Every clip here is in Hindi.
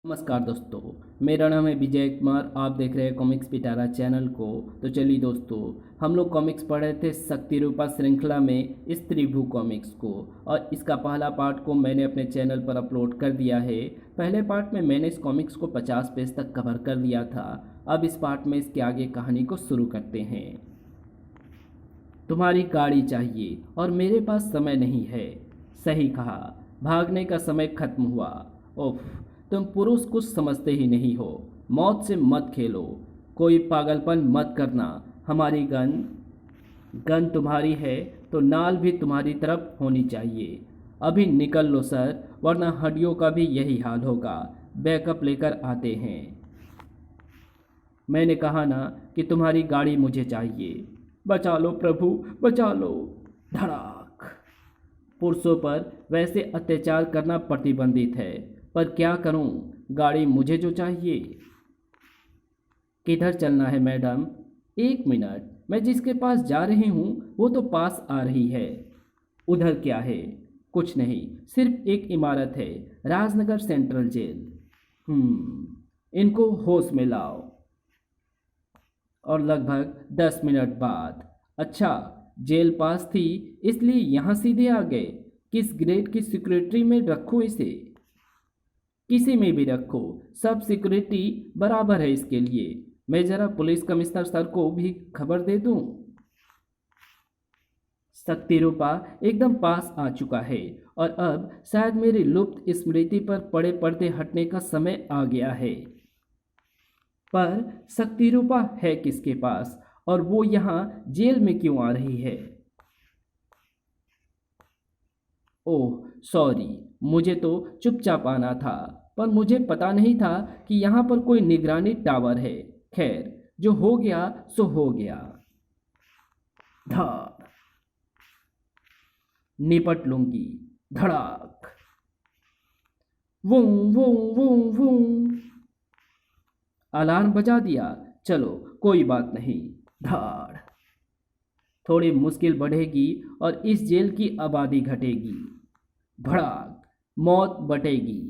नमस्कार दोस्तों। मेरा नाम है विजय कुमार। आप देख रहे हैं कॉमिक्स पिटारा चैनल को। तो चलिए दोस्तों, हम लोग कॉमिक्स पढ़ रहे थे शक्ति रूपा श्रृंखला में स्त्री भू कॉमिक्स को, और इसका पहला पार्ट को मैंने अपने चैनल पर अपलोड कर दिया है। पहले पार्ट में मैंने इस कॉमिक्स को 50 पेज तक कवर कर लिया था। अब इस पार्ट में इसके आगे कहानी को शुरू करते हैं। तुम्हारी गाड़ी चाहिए और मेरे पास समय नहीं है। सही कहा, भागने का समय खत्म हुआ। उफ, तुम पुरुष कुछ समझते ही नहीं हो। मौत से मत खेलो, कोई पागलपन मत करना। हमारी गन गन तुम्हारी है तो नाल भी तुम्हारी तरफ होनी चाहिए। अभी निकल लो सर, वरना हड्डियों का भी यही हाल होगा। बैकअप लेकर आते हैं। मैंने कहा ना कि तुम्हारी गाड़ी मुझे चाहिए। बचा लो प्रभु, बचा लो। धड़ाक। पुरुषों पर वैसे अत्याचार करना प्रतिबंधित है, पर क्या करूं, गाड़ी मुझे जो चाहिए। किधर चलना है मैडम? एक मिनट, मैं जिसके पास जा रही हूं वो तो पास आ रही है। उधर क्या है? कुछ नहीं, सिर्फ एक इमारत है, राजनगर सेंट्रल जेल। इनको होश में लाओ। और लगभग 10 मिनट बाद, अच्छा, जेल पास थी इसलिए यहाँ सीधे आ गए। किस ग्रेड की सिक्योरिटी में रखो इसे? किसी में भी रखो, सब सिक्योरिटी बराबर है इसके लिए। मैं जरा पुलिस कमिश्नर सर को भी खबर दे दूं। शक्ति रूपा एकदम पास आ चुका है और अब शायद मेरी लुप्त स्मृति पर पड़े पर्दे हटने का समय आ गया है। पर शक्ति रूपा है किसके पास, और वो यहाँ जेल में क्यों आ रही है? ओह सॉरी, मुझे तो चुपचाप आना था, पर मुझे पता नहीं था कि यहाँ पर कोई निगरानी टावर है। खैर, जो हो गया सो हो गया। धार, निपट लूंगी। धड़ाक। वूं वूं वूं वूं। अलार्म बजा दिया। चलो, कोई बात नहीं। धाड़। थोड़ी मुश्किल बढ़ेगी और इस जेल की आबादी घटेगी। भड़ाक। मौत बटेगी।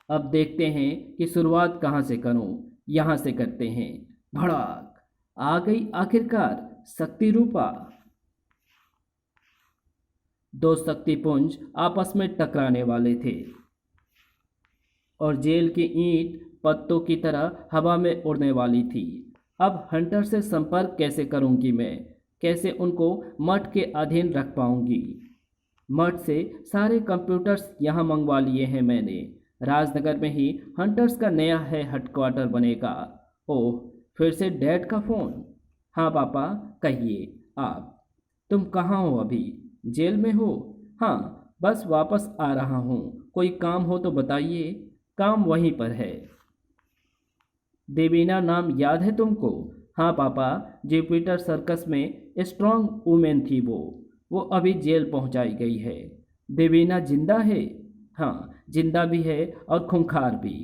अब देखते हैं कि शुरुआत कहाँ से करूं। यहाँ से करते हैं। भड़ाक। आ गई आखिरकार शक्ति रूपा। दो शक्तिपुंज आपस में टकराने वाले थे और जेल की ईंट पत्तों की तरह हवा में उड़ने वाली थी। अब हंटर से संपर्क कैसे करूंगी मैं? कैसे उनको मठ के अधीन रख पाऊंगी? मठ से सारे कंप्यूटर्स यहाँ मंगवा लिए हैं मैंने। राजनगर में ही हंटर्स का नया है हेडक्वार्टर बनेगा। ओह, फिर से डैड का फ़ोन। हाँ पापा, कहिए। आप तुम कहाँ हो अभी? जेल में हो? हाँ, बस वापस आ रहा हूँ। कोई काम हो तो बताइए। काम वहीं पर है। देवीना नाम याद है तुमको? हाँ पापा, जुपिटर सर्कस में स्ट्रांग वुमेन थी वो अभी जेल पहुंचाई गई है। देवीना जिंदा है? हाँ, जिंदा भी है और खूंखार भी।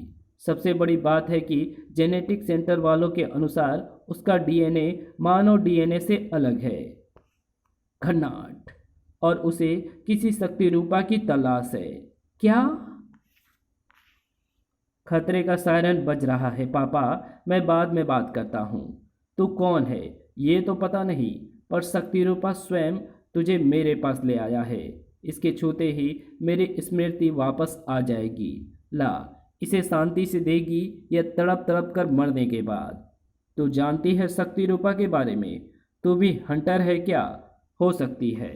सबसे बड़ी बात है कि जेनेटिक सेंटर वालों के अनुसार उसका डीएनए मानव डीएनए से अलग है। खन्नाट। और उसे किसी शक्ति रूपा की तलाश है। क्या? खतरे का सायरन बज रहा है पापा, मैं बाद में बात करता हूँ। तू कौन है ये तो पता नहीं, पर शक्ति रूपा स्वयं तुझे मेरे पास ले आया है। इसके छूते ही मेरी स्मृति वापस आ जाएगी। ला, इसे शांति से देगी या तड़प तड़प कर मरने के बाद। तू जानती है शक्ति रूपा के बारे में? तू भी हंटर है क्या? हो सकती है।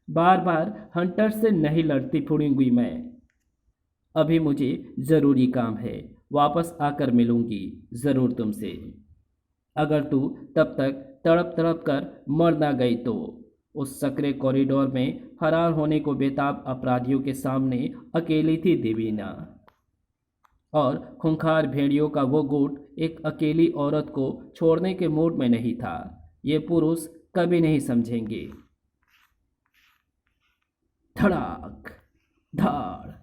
बार बार हंटर से नहीं लड़ती फुड़ूंगी मैं। अभी मुझे ज़रूरी काम है, वापस आकर मिलूंगी ज़रूर तुमसे। अगर तू तब तक तड़प तड़प कर मर ना गई तो। उस सकरे कॉरिडोर में फरार होने को बेताब अपराधियों के सामने अकेली थी देवीना, और खूंखार भेड़ियों का वो गुट एक अकेली औरत को छोड़ने के मूड में नहीं था। ये पुरुष कभी नहीं समझेंगे। धड़ाक। धाड़।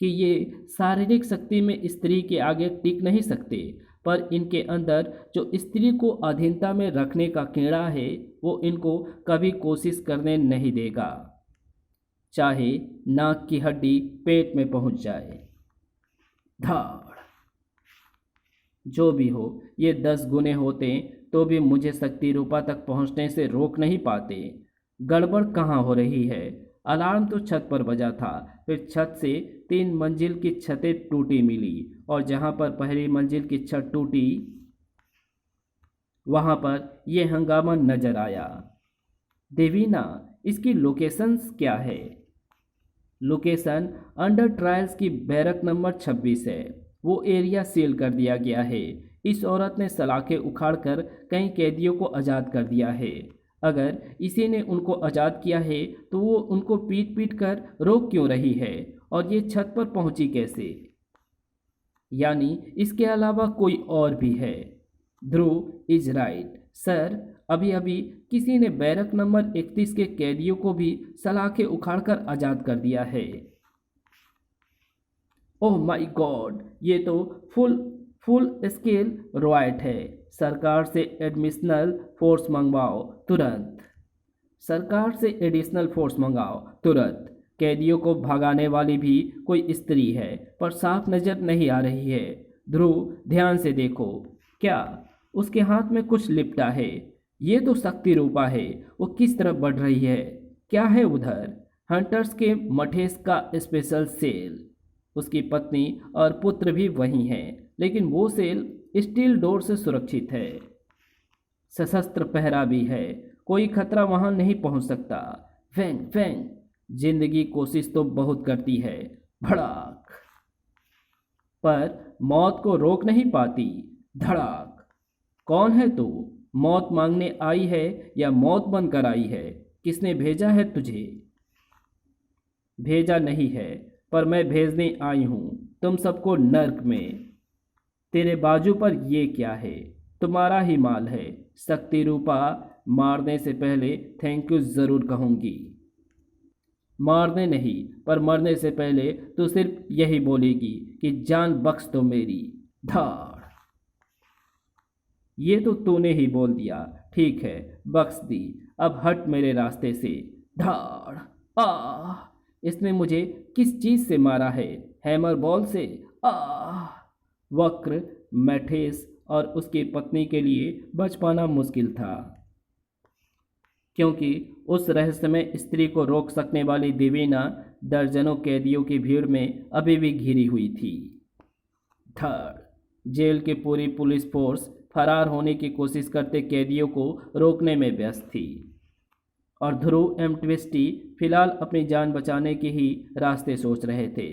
कि ये शारीरिक शक्ति में स्त्री के आगे टिक नहीं सकते, पर इनके अंदर जो स्त्री को अधीनता में रखने का कीड़ा है वो इनको कभी कोशिश करने नहीं देगा। चाहे नाक की हड्डी पेट में पहुंच जाए। धाड़। जो भी हो, ये 10 गुने होते तो भी मुझे शक्ति रूपा तक पहुंचने से रोक नहीं पाते। गड़बड़ कहाँ हो रही है? अलार्म तो छत पर बजा था, फिर छत से 3 मंजिल की छतें टूटी मिली, और जहाँ पर पहली मंजिल की छत टूटी वहाँ पर यह हंगामा नजर आया। देवीना, इसकी लोकेशंस क्या है? लोकेशन अंडर ट्रायल्स की बैरक नंबर 26 है। वो एरिया सील कर दिया गया है। इस औरत ने सलाखें उखाड़कर कई कैदियों को आज़ाद कर दिया है। अगर इसी ने उनको आज़ाद किया है तो वो उनको पीट पीट कर रोक क्यों रही है? और ये छत पर पहुंची कैसे? यानी इसके अलावा कोई और भी है। ध्रुव इज राइट सर। अभी अभी किसी ने बैरक नंबर 31 के कैदियों को भी सलाखें उखाड़कर आज़ाद कर दिया है। ओह माय गॉड, ये तो फुल स्केल रॉयट है। सरकार से एडिशनल फोर्स मंगवाओ तुरंत। सरकार से एडिशनल फोर्स मंगाओ तुरंत। कैदियों को भगाने वाली भी कोई स्त्री है, पर साफ नजर नहीं आ रही है। ध्रुव, ध्यान से देखो। क्या उसके हाथ में कुछ लिपटा है? ये तो शक्ति रूपा है। वो किस तरफ बढ़ रही है? क्या है उधर? हंटर्स के मठेस का स्पेशल सेल। उसकी पत्नी और पुत्र भी वहीं हैं, लेकिन वो सेल स्टील डोर से सुरक्षित है। सशस्त्र पहरा भी है। कोई खतरा वहां नहीं पहुंच सकता। फैंग फैंग, जिंदगी कोशिश तो बहुत करती है। भड़ाक। पर मौत को रोक नहीं पाती। धड़ाक। कौन है तू? मौत मांगने आई है या मौत बनकर आई है? किसने भेजा है तुझे? भेजा नहीं है, पर मैं भेजने आई हूं तुम सबको नर्क में। तेरे बाजू पर ये क्या है? तुम्हारा ही माल है। शक्ति रूपा, मारने से पहले थैंक यू जरूर कहूंगी। मारने नहीं, पर मरने से पहले तो सिर्फ यही बोलेगी कि जान बख्श दो मेरी। धाड़। ये तो तूने ही बोल दिया। ठीक है, बख्श दी। अब हट मेरे रास्ते से। धाड़। आ, इसने मुझे किस चीज से मारा है? हैमर बॉल से? आ। वक्र, मैठेस और उसकी पत्नी के लिए बच पाना मुश्किल था, क्योंकि उस रहस्यमय स्त्री को रोक सकने वाली देवीना दर्जनों कैदियों की भीड़ में अभी भी घिरी हुई थी। थर्ड, जेल की पूरी पुलिस फोर्स फरार होने की कोशिश करते कैदियों को रोकने में व्यस्त थी, और ध्रुव एम ट्विस्टी फिलहाल अपनी जान बचाने के ही रास्ते सोच रहे थे।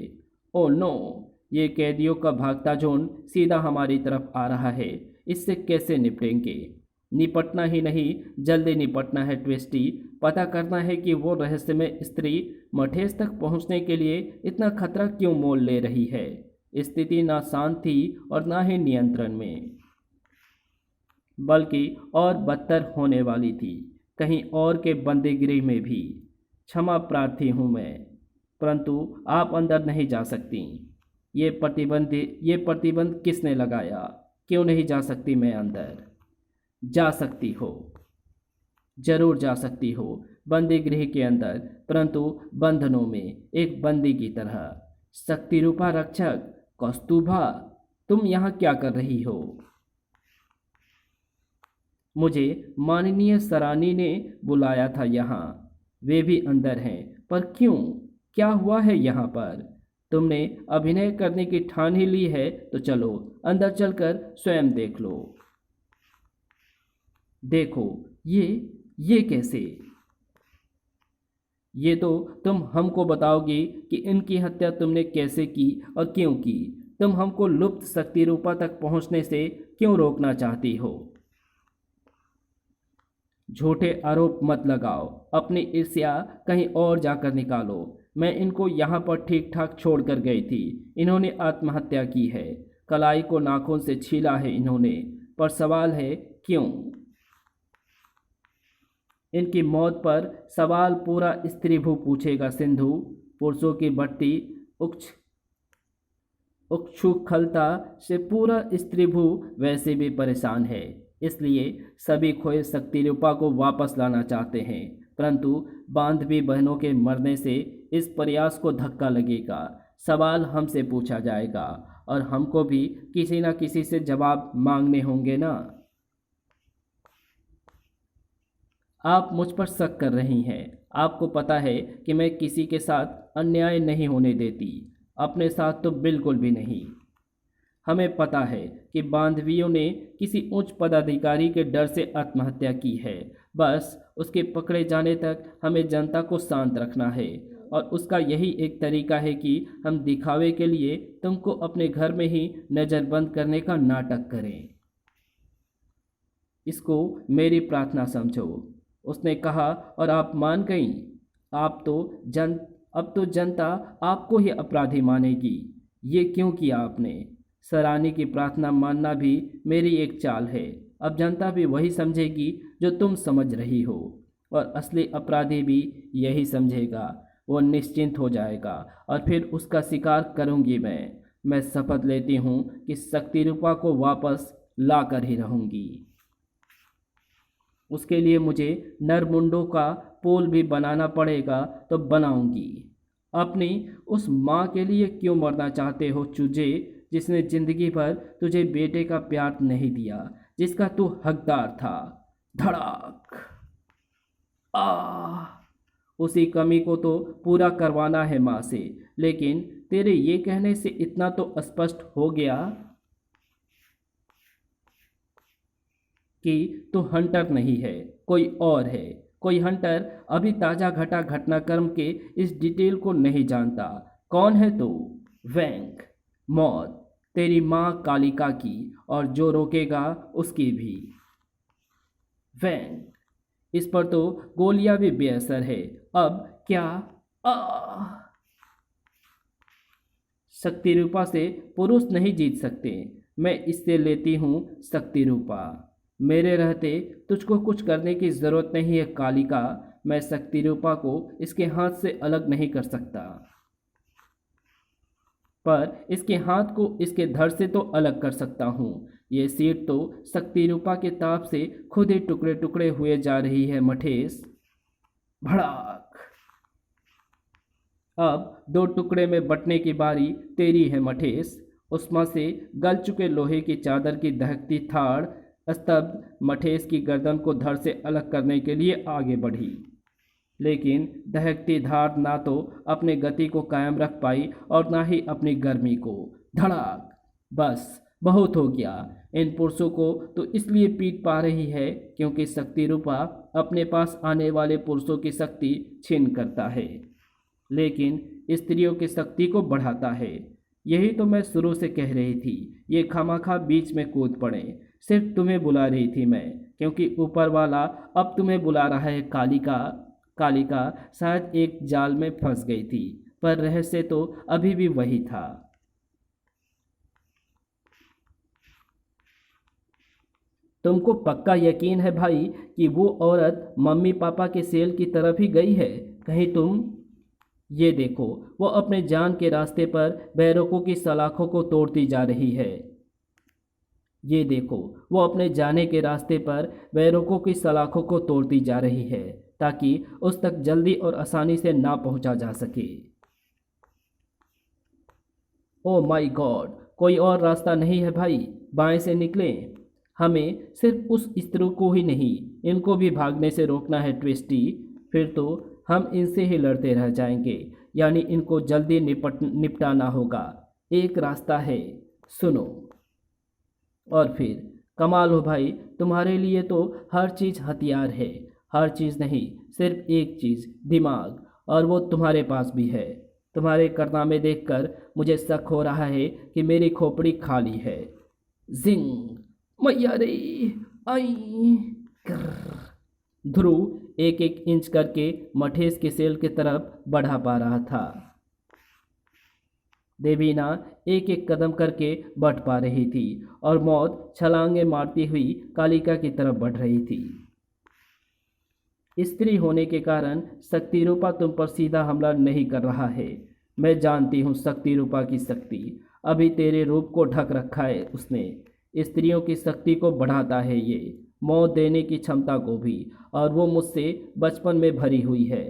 ओ नो, ये कैदियों का भागता झुंड सीधा हमारी तरफ आ रहा है। इससे कैसे निपटेंगे? निपटना ही नहीं, जल्दी निपटना है ट्विस्टी। पता करना है कि वो रहस्यमय स्त्री मठेस तक पहुंचने के लिए इतना खतरा क्यों मोल ले रही है। स्थिति ना शांत थी और ना ही नियंत्रण में, बल्कि और बदतर होने वाली थी, कहीं और के बंदीगृह में भी। क्षमा प्रार्थी हूँ मैं, परंतु आप अंदर नहीं जा सकती। ये प्रतिबंध किसने लगाया? क्यों नहीं जा सकती मैं अंदर? जा सकती हो, जरूर जा सकती हो, बंदी गृह के अंदर, परंतु बंधनों में, एक बंदी की तरह। शक्ति रूपा रक्षक कौस्तुभा, तुम यहाँ क्या कर रही हो? मुझे माननीय सरानी ने बुलाया था यहाँ। वे भी अंदर हैं, पर क्यों? क्या हुआ है यहाँ पर? तुमने अभिनय करने की ठान ही ली है तो चलो अंदर चलकर स्वयं देख लो। देखो, ये कैसे? ये तो तुम हमको बताओगी कि इनकी हत्या तुमने कैसे की और क्यों की। तुम हमको लुप्त शक्ति रूपा तक पहुंचने से क्यों रोकना चाहती हो? झूठे आरोप मत लगाओ, अपनी ईर्ष्या कहीं और जाकर निकालो। मैं इनको यहाँ पर ठीक ठाक छोड़ कर गई थी, इन्होंने आत्महत्या की है। कलाई को नाखून से छीला है इन्होंने, पर सवाल है क्यों? इनकी मौत पर सवाल पूरा स्त्रीभू पूछेगा सिंधु। पुरुषों की बढ़ती उच्छृंखलता से पूरा स्त्रीभू वैसे भी परेशान है, इसलिए सभी खोए शक्ति रूपा को वापस लाना चाहते हैं। परंतु बांधवी बहनों के मरने से इस प्रयास को धक्का लगेगा। सवाल हमसे पूछा जाएगा और हमको भी किसी न किसी से जवाब मांगने होंगे ना। आप मुझ पर शक कर रही हैं। आपको पता है कि मैं किसी के साथ अन्याय नहीं होने देती, अपने साथ तो बिल्कुल भी नहीं। हमें पता है कि बांधवियों ने किसी उच्च पदाधिकारी के डर से आत्महत्या की है। बस उसके पकड़े जाने तक हमें जनता को शांत रखना है और उसका यही एक तरीका है कि हम दिखावे के लिए तुमको अपने घर में ही नज़रबंद करने का नाटक करें। इसको मेरी प्रार्थना समझो, उसने कहा और आप मान गईं। अब तो जनता आपको ही अपराधी मानेगी। ये क्यों किया आपने? सरानी की प्रार्थना मानना भी मेरी एक चाल है। अब जनता भी वही समझेगी जो तुम समझ रही हो और असली अपराधी भी यही समझेगा। वो निश्चिंत हो जाएगा और फिर उसका शिकार करूंगी मैं शपथ लेती हूँ कि शक्ति रूपा को वापस ला कर ही रहूंगी। उसके लिए मुझे नरमुंडों का पोल भी बनाना पड़ेगा तो बनाऊंगी। अपनी उस माँ के लिए क्यों मरना चाहते हो चूजे, जिसने जिंदगी भर तुझे बेटे का प्यार नहीं दिया, जिसका तू हकदार था। धड़ाक। आ उसी कमी को तो पूरा करवाना है माँ से, लेकिन तेरे ये कहने से इतना तो स्पष्ट हो गया कि तू हंटर नहीं है, कोई और है। कोई हंटर अभी ताज़ा घटा घटनाक्रम के इस डिटेल को नहीं जानता। कौन है तू? वैंक, मौत, तेरी माँ कालिका की, और जो रोकेगा उसकी भी। वैंक, इस पर तो गोलियां भी बेअसर है। अब क्या? शक्ति रूपा से पुरुष नहीं जीत सकते। मैं इससे लेती हूँ शक्ति रूपा। मेरे रहते तुझको कुछ करने की ज़रूरत नहीं है कालिका। मैं शक्ति रूपा को इसके हाथ से अलग नहीं कर सकता, पर इसके हाथ को इसके धड़ से तो अलग कर सकता हूँ। ये सीट तो शक्ति रूपा के ताप से खुद ही टुकड़े टुकड़े हुए जा रही है मठेश। भड़ाक। अब दो टुकड़े में बंटने की बारी तेरी है मठेश। उष्मा से गल चुके लोहे की चादर की दहकती थाड़ स्तब्ध मठेश की गर्दन को धड़ से अलग करने के लिए आगे बढ़ी, लेकिन दहकती धार ना तो अपने गति को कायम रख पाई और ना ही अपनी गर्मी को। धड़ाक। बस बहुत हो गया। इन पुरुषों को तो इसलिए पीट पा रही है क्योंकि शक्ति रूपा अपने पास आने वाले पुरुषों की शक्ति छीन करता है, लेकिन स्त्रियों की शक्ति को बढ़ाता है। यही तो मैं शुरू से कह रही थी। ये खामाखा बीच में कूद पड़े। सिर्फ तुम्हें बुला रही थी मैं, क्योंकि ऊपर वाला अब तुम्हें बुला रहा है कालिका। कालिका शायद एक जाल में फंस गई थी, पर रहस्य तो अभी भी वही था। तुमको पक्का यकीन है भाई कि वो औरत मम्मी पापा के सेल की तरफ ही गई है? कहीं तुम ये देखो, वो अपने जान के रास्ते पर बैरकों की सलाखों को तोड़ती जा रही है। ये देखो, वो अपने जाने के रास्ते पर बैरकों की सलाखों को तोड़ती जा रही है ताकि उस तक जल्दी और आसानी से ना पहुंचा जा सके। ओ माय गॉड, कोई और रास्ता नहीं है भाई? बाएं से निकलें। हमें सिर्फ उस स्त्री को ही नहीं, इनको भी भागने से रोकना है ट्विस्टी। फिर तो हम इनसे ही लड़ते रह जाएंगे, यानी इनको जल्दी निपटाना होगा। एक रास्ता है, सुनो। और फिर कमाल हो भाई, तुम्हारे लिए तो हर चीज़ हथियार है। हर चीज़ नहीं, सिर्फ एक चीज़, दिमाग, और वो तुम्हारे पास भी है। तुम्हारे कारनामे देखकर मुझे शक हो रहा है कि मेरी खोपड़ी खाली है। जिंग, मैया रे, आई। ध्रुव एक एक इंच करके मठेश के सेल की तरफ बढ़ा पा रहा था। देवीना एक एक कदम करके बढ़ पा रही थी और मौत छलांगे मारती हुई कालिका की तरफ बढ़ रही थी। स्त्री होने के कारण शक्ति रूपा तुम पर सीधा हमला नहीं कर रहा है। मैं जानती हूँ शक्ति रूपा की शक्ति। अभी तेरे रूप को ढक रखा है उसने। स्त्रियों की शक्ति को बढ़ाता है ये। मौत देने की क्षमता को भी, और वो मुझसे बचपन में भरी हुई है।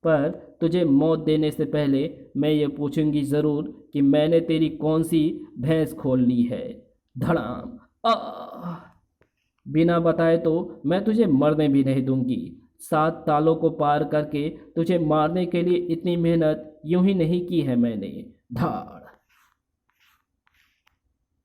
पर तुझे मौत देने से पहले मैं ये पूछूंगी ज़रूर कि मैंने तेरी कौन सी भैंस खोल ली है। धड़ाम। आह! बिना बताए तो मैं तुझे मरने भी नहीं दूंगी। 7 तालों को पार करके तुझे मारने के लिए इतनी मेहनत यूं ही नहीं की है मैंने। धाड़।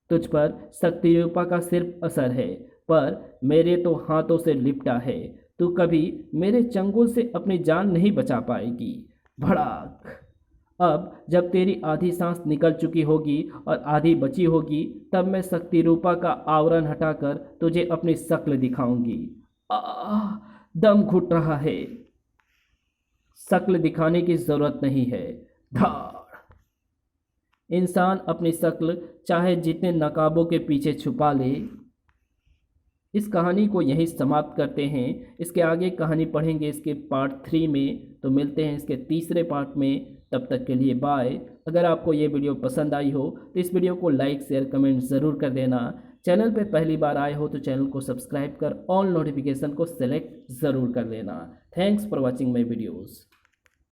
तुझ पर शक्ति रूपा का सिर्फ असर है, पर मेरे तो हाथों से लिपटा है। तू कभी मेरे चंगुल से अपनी जान नहीं बचा पाएगी। भड़ाक। अब जब तेरी आधी सांस निकल चुकी होगी और आधी बची होगी, तब मैं शक्ति रूपा का आवरण हटाकर तुझे अपनी शक्ल दिखाऊंगी। आह! दम घुट रहा है। शक्ल दिखाने की जरूरत नहीं है। धाड़। इंसान अपनी शक्ल चाहे जितने नकाबों के पीछे छुपा ले। इस कहानी को यहीं समाप्त करते हैं। इसके आगे कहानी पढ़ेंगे इसके पार्ट 3 में, तो मिलते हैं इसके तीसरे पार्ट में। तब तक के लिए बाय। अगर आपको ये वीडियो पसंद आई हो तो इस वीडियो को लाइक शेयर कमेंट ज़रूर कर देना। चैनल पे पहली बार आए हो तो चैनल को सब्सक्राइब कर ऑल नोटिफिकेशन को सेलेक्ट ज़रूर कर लेना। Thanks for watching my videos.